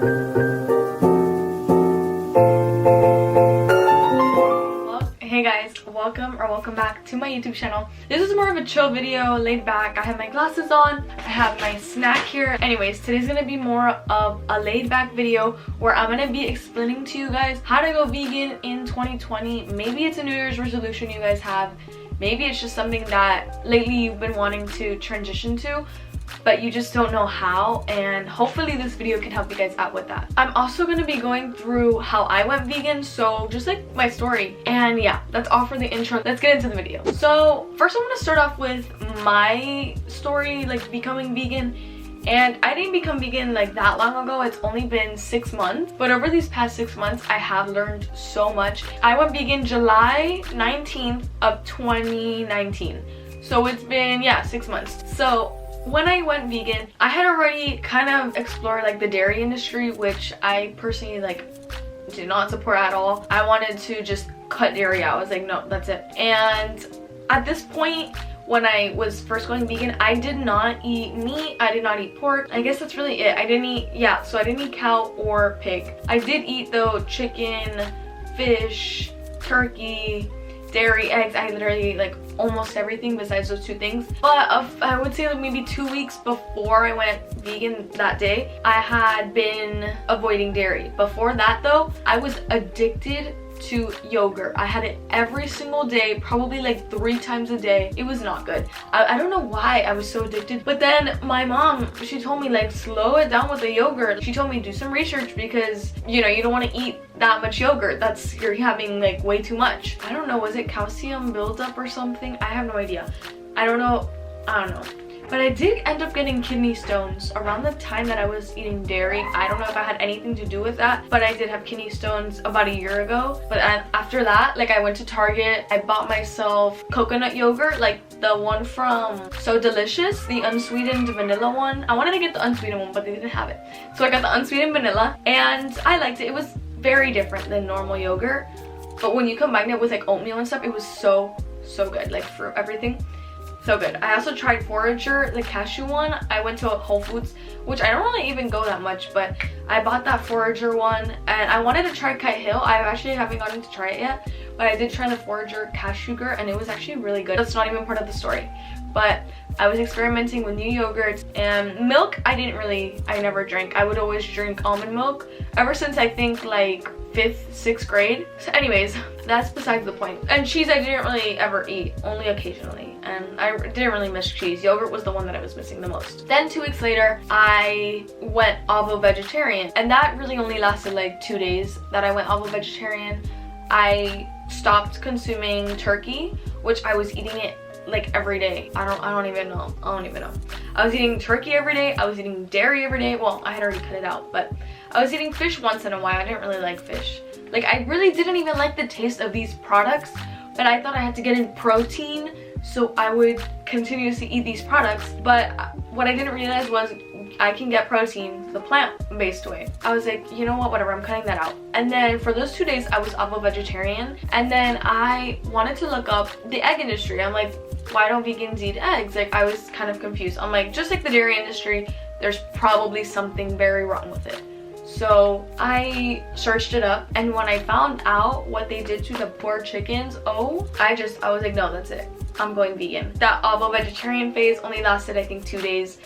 Hey guys, welcome back to my YouTube channel. This is more of a chill video, laid back. I have my glasses on, I have my snack here. Anyways, today's gonna be more of a laid back video where I'm gonna be explaining to you guys how to go vegan in 2020. Maybe it's a New Year's resolution you guys have. Maybe it's just something that lately you've been wanting to transition to, but you just don't know how, and hopefully this video can help you guys out with that. I'm also going to be going through how I went vegan, so just like my story. And yeah, that's all for the intro. Let's get into the video. So first I'm going to start off with my story, like becoming vegan. And I didn't become vegan like that long ago. It's only been 6 months, but over these past 6 months I have learned so much. I went vegan July 19th of 2019, so it's been 6 months. So when I went vegan, I had already kind of explored like the dairy industry, which I personally like did not support at all. I wanted to just cut dairy out. I was like, no, that's it. And at this point, when I was first going vegan, I did not eat meat. I did not eat pork. I guess that's really it. I didn't eat, so I didn't eat cow or pig. I did eat though chicken, fish, turkey, dairy, eggs. I literally ate like almost everything besides those two things. But I would say like maybe 2 weeks before I went vegan that day, I had been avoiding dairy. Before that though, I was addicted to yogurt. I had it every single day, probably like 3 times a day. It was not good. I don't know why I was so addicted, but then my mom, she told me like slow it down with the yogurt. She told me do some research because you don't want to eat that much yogurt. You're having like way too much. I don't know, was it calcium buildup or something? I have no idea. I don't know. But I did end up getting kidney stones around the time that I was eating dairy. I don't know if I had anything to do with that, but I did have kidney stones about a year ago. But after that, like I went to Target, I bought myself coconut yogurt, like the one from So Delicious, the unsweetened vanilla one. I wanted to get the unsweetened one, but they didn't have it. So I got the unsweetened vanilla and I liked it. It was very different than normal yogurt, but when you combine it with like oatmeal and stuff, it was so good, like for everything. So good. I also tried Forager, the cashew one. I went to Whole Foods, which I don't really even go that much, but I bought that Forager one and I wanted to try Kite Hill. I actually haven't gotten to try it yet, but I did try the Forager cashew yogurt and it was actually really good. That's not even part of the story, but I was experimenting with new yogurts. And milk, I never drank. I would always drink almond milk ever since I think like 5th, 6th grade. So anyways, that's besides the point. And cheese I didn't really ever eat, only occasionally. And I didn't really miss cheese. Yogurt was the one that I was missing the most. Then 2 weeks later, I went ovo-vegetarian. And that really only lasted like 2 days that I went ovo-vegetarian. I stopped consuming turkey, which I was eating it like every day. I don't even know. I was eating turkey every day. I was eating dairy every day. Well, I had already cut it out, but I was eating fish once in a while. I didn't really like fish. Like I really didn't even like the taste of these products, but I thought I had to get in protein, so I would continuously eat these products. But what I didn't realize was I can get protein the plant-based way. I was like, you know what, whatever, I'm cutting that out. And then for those 2 days I was ovo-vegetarian, and then I wanted to look up the egg industry. I'm like, why don't vegans eat eggs? Like I was kind of confused. I'm like, just like the dairy industry, there's probably something very wrong with it. So I searched it up, and when I found out what they did to the poor chickens, I was like, no, that's it, I'm going vegan. That ovo-vegetarian phase only lasted I think 2 days,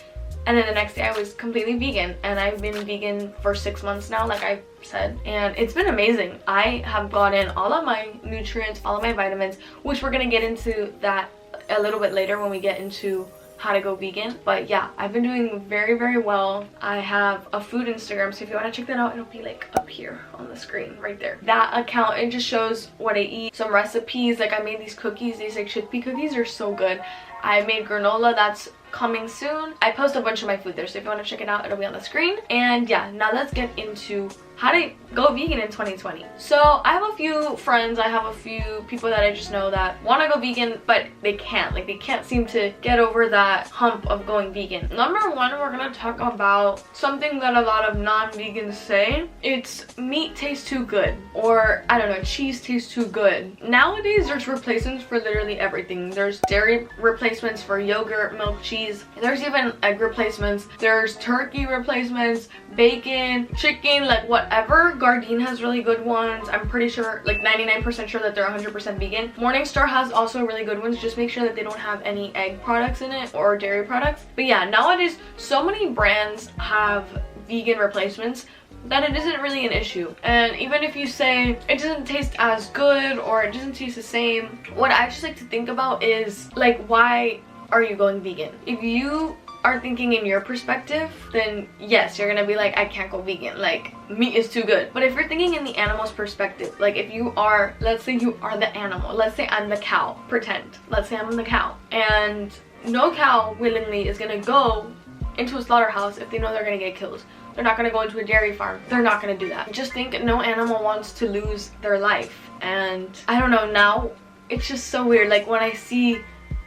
and then the next day I was completely vegan, and I've been vegan for 6 months now, like I said, and it's been amazing. I have gotten all of my nutrients, all of my vitamins, which we're gonna get into that a little bit later when we get into how to go vegan. But yeah, I've been doing very well. I have a food Instagram, so if you want to check that out, it'll be like up here on the screen right there. That account, it just shows what I eat, some recipes. Like I made these cookies, these like chickpea cookies are so good. I made granola, that's coming soon. I post a bunch of my food there, so if you want to check it out, it'll be on the screen. And yeah, now let's get into how to go vegan in 2020. So I have a few friends, I have a few people that I just know that want to go vegan, but they can't. Like, they can't seem to get over that hump of going vegan. Number one, we're gonna talk about something that a lot of non-vegans say. It's meat tastes too good, or I don't know, cheese tastes too good. Nowadays, there's replacements for literally everything. There's dairy replacements for yogurt, milk, cheese. There's even egg replacements. There's turkey replacements, bacon, chicken, like whatever. Gardein has really good ones. I'm pretty sure, like 99% sure that they're 100% vegan. Morningstar has also really good ones. Just make sure that they don't have any egg products in it or dairy products. But yeah, nowadays so many brands have vegan replacements that it isn't really an issue. And even if you say it doesn't taste as good or it doesn't taste the same, what I just like to think about is like, why are you going vegan? If you are thinking in your perspective, then yes, you're gonna be like, I can't go vegan, like meat is too good. But if you're thinking in the animal's perspective, like if you are, let's say you are the animal, let's say I'm the cow, pretend, let's say I'm the cow, and no cow willingly is gonna go into a slaughterhouse if they know they're gonna get killed. They're not gonna go into a dairy farm. They're not gonna do that. Just think, no animal wants to lose their life. And I don't know, now it's just so weird. Like when I see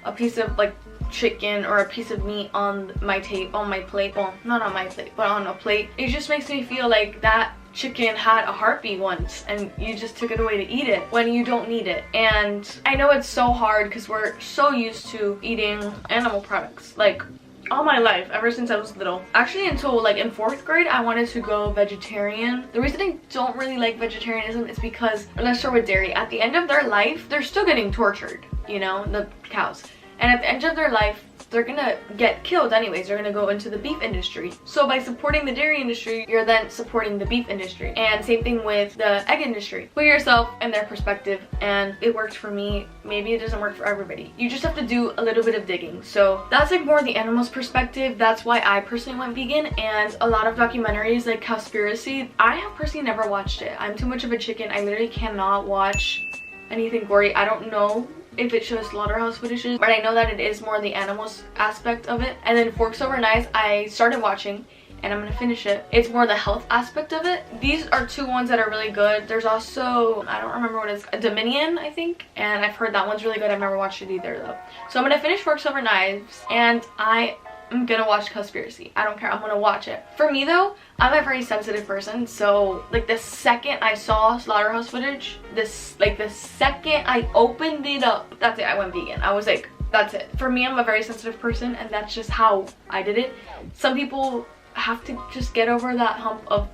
a piece of like chicken or a piece of meat on my plate, well, not on my plate, but on a plate, it just makes me feel like that chicken had a heartbeat once and you just took it away to eat it when you don't need it. And I know it's so hard because we're so used to eating animal products, like all my life, ever since I was little. Actually, until like in 4th grade, I wanted to go vegetarian. The reason I don't really like vegetarianism is because, let's start with dairy. At the end of their life, they're still getting tortured, you know, the cows. And at the end of their life, they're gonna get killed anyways. They're gonna go into the beef industry. So by supporting the dairy industry, you're then supporting the beef industry. And same thing with the egg industry. Put yourself in their perspective, and it worked for me. Maybe it doesn't work for everybody. You just have to do a little bit of digging. So that's like more the animal's perspective. That's why I personally went vegan. And a lot of documentaries like Cowspiracy, I have personally never watched it. I'm too much of a chicken. I literally cannot watch anything gory. I don't know if it shows slaughterhouse footages, but I know that it is more the animals aspect of it. And then Forks Over Knives, I started watching and I'm gonna finish it. It's more the health aspect of it. These are two ones that are really good. There's also, I don't remember what it's, a Dominion, I think, and I've heard that one's really good. I've never watched it either though. So I'm gonna finish Forks Over Knives and I'm gonna watch Cowspiracy. I don't care, I'm gonna watch it. For me though, I'm a very sensitive person, so like the second I saw slaughterhouse footage, the second I opened it up, that's it, I went vegan. I was like, that's it. For me, I'm a very sensitive person and that's just how I did it. Some people have to just get over that hump of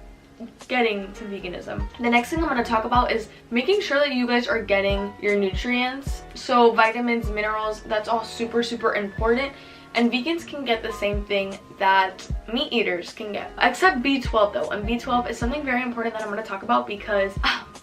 getting to veganism. The next thing I'm going to talk about is making sure that you guys are getting your nutrients. So vitamins, minerals, that's all super important. And vegans can get the same thing that meat eaters can get, except B12 though. And B12 is something very important that I'm going to talk about because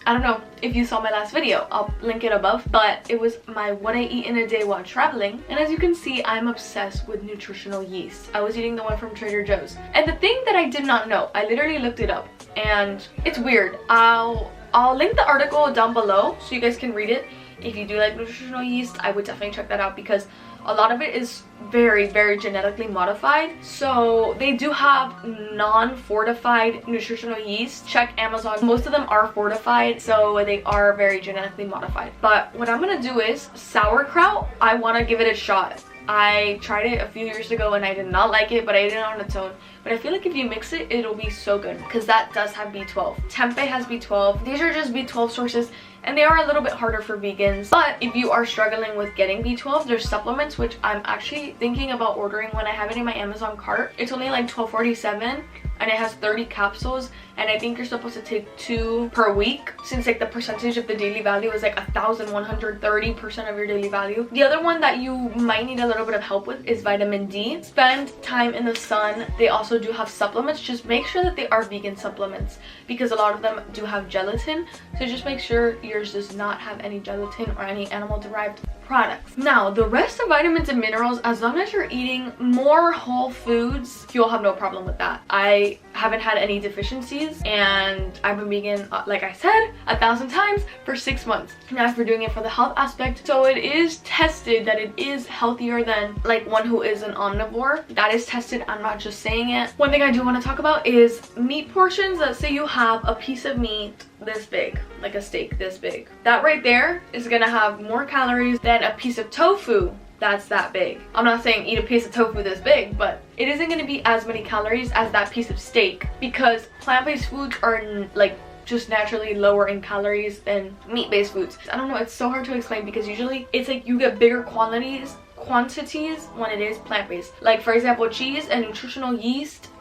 I don't know if you saw my last video, I'll link it above, but it was my what I eat in a day while traveling. And as you can see, I'm obsessed with nutritional yeast. I was eating the one from Trader Joe's. And the thing that I did not know, I literally looked it up and it's weird. I'll link the article down below so you guys can read it. If you do like nutritional yeast, I would definitely check that out because a lot of it is very genetically modified. So they do have non-fortified nutritional yeast. Check Amazon. Most of them are fortified, so they are very genetically modified. But what I'm gonna do is sauerkraut. I want to give it a shot. I tried it a few years ago and I did not like it, but I ate it on its own. But I feel like if you mix it, it'll be so good because that does have B12. Tempeh has B12. These are just B12 sources and they are a little bit harder for vegans. But if you are struggling with getting B12, there's supplements which I'm actually thinking about ordering when I have it in my Amazon cart. It's only like $12.47 and it has 30 capsules and I think you're supposed to take 2 per week since like the percentage of the daily value is like 1,130% of your daily value. The other one that you might need a little bit of help with is vitamin D. Spend time in the sun. They also do have supplements. Just make sure that they are vegan supplements because a lot of them do have gelatin. So just make sure yours does not have any gelatin or any animal derived products. Now the rest of vitamins and minerals, as long as you're eating more whole foods, you'll have no problem with that. I haven't had any deficiencies, and I've been vegan, like I said 1,000 times, for 6 months. Now if you're doing it for the health aspect, so it is tested that it is healthier than like one who is an omnivore. That is tested, I'm not just saying it. One thing I do want to talk about is meat portions. Let's say you have a piece of meat this big, like a steak this big. That right there is gonna have more calories than a piece of tofu that's that big. I'm not saying eat a piece of tofu this big, but it isn't going to be as many calories as that piece of steak, because plant-based foods are like just naturally lower in calories than meat-based foods. I don't know, it's so hard to explain because usually it's like you get bigger quantities when it is plant-based. Like for example, cheese and nutritional yeast,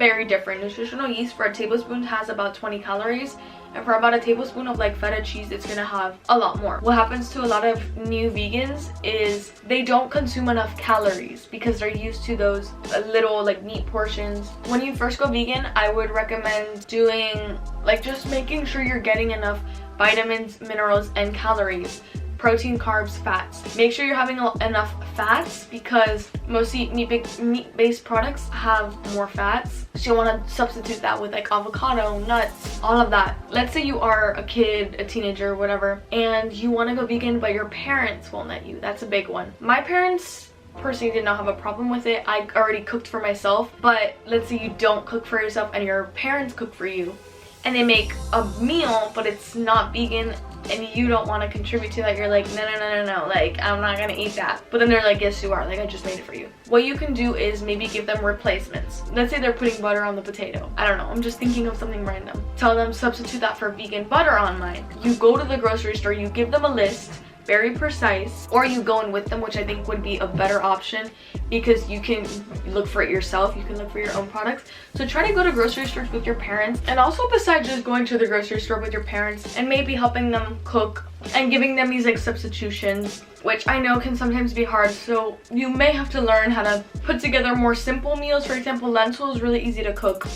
very different. Nutritional yeast for a tablespoon has about 20 calories, and for about a tablespoon of like feta cheese, it's gonna have a lot more. What happens to a lot of new vegans is they don't consume enough calories because they're used to those little like meat portions. When you first go vegan, I would recommend doing like just making sure you're getting enough vitamins, minerals, and calories. Protein, carbs, fats. Make sure you're having enough fats because most meat-based products have more fats. So you want to substitute that with like avocado, nuts, all of that. Let's say you are a kid, a teenager, whatever, and you want to go vegan but your parents won't let you. That's a big one. My parents personally did not have a problem with it. I already cooked for myself, but let's say you don't cook for yourself and your parents cook for you, and they make a meal but it's not vegan, and you don't want to contribute to that. You're like, no, like I'm not gonna eat that. But then they're like, yes you are, like I just made it for you. What you can do is maybe give them replacements. Let's say they're putting butter on the potato. I don't know, I'm just thinking of something random. Tell them substitute that for vegan butter on mine. You go to the grocery store, you give them a list, very precise, or you go in with them, which I think would be a better option because you can look for it yourself, you can look for your own products. So try to go to grocery stores with your parents, and also besides just going to the grocery store with your parents and maybe helping them cook and giving them these like substitutions, which I know can sometimes be hard, so you may have to learn how to put together more simple meals. For example, lentils, really easy to cook.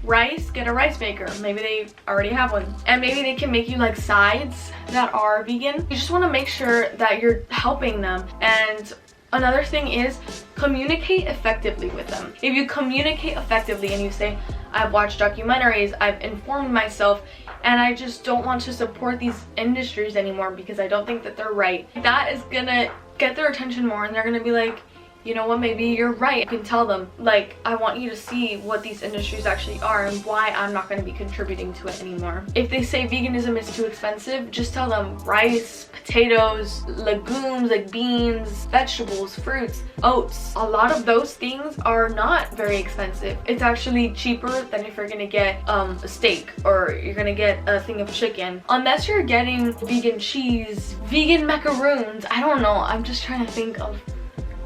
Rice, get a rice maker. Maybe they already have one, and maybe they can make you like sides that are vegan. You just want to make sure that you're helping them. And another thing is communicate effectively with them. If you communicate effectively and you say, I've watched documentaries, I've informed myself, and I just don't want to support these industries anymore because I don't think that they're right, that is gonna get their attention more, and they're gonna be like, you know what, maybe you're right. You can tell them, like, I want you to see what these industries actually are and why I'm not going to be contributing to it anymore. If they say veganism is too expensive, just tell them rice, potatoes, legumes like beans, vegetables, fruits, oats. A lot of those things are not very expensive. It's actually cheaper than if you're going to get a steak or you're going to get a thing of chicken. Unless you're getting vegan cheese, vegan macaroons. I don't know. I'm just trying to think of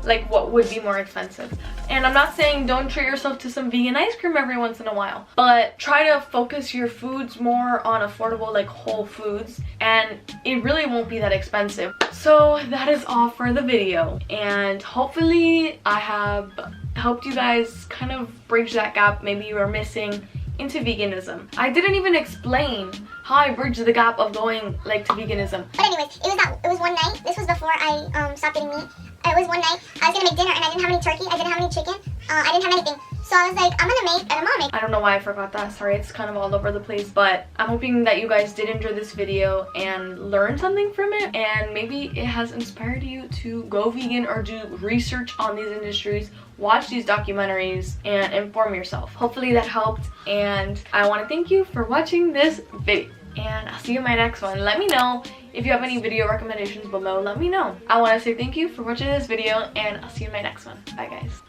like what would be more expensive. And I'm not saying don't treat yourself to some vegan ice cream every once in a while, but try to focus your foods more on affordable like whole foods, and it really won't be that expensive. So that is all for the video, and hopefully I have helped you guys kind of bridge that gap maybe you were missing into veganism. I didn't even explain how I bridged the gap of going like to veganism. But anyways, it was one night. This was before I stopped eating meat. It was one night. I was gonna make dinner and I didn't have any turkey. I didn't have any chicken. I didn't have anything. So I was like, I'm gonna make edamame. I don't know why I forgot that. Sorry, it's kind of all over the place. But I'm hoping that you guys did enjoy this video and learn something from it. And maybe it has inspired you to go vegan or do research on these industries, watch these documentaries, and inform yourself. Hopefully that helped. And I want to thank you for watching this video. And I'll see you in my next one. Let me know if you have any video recommendations below. Let me know. I want to say thank you for watching this video, and I'll see you in my next one. Bye guys.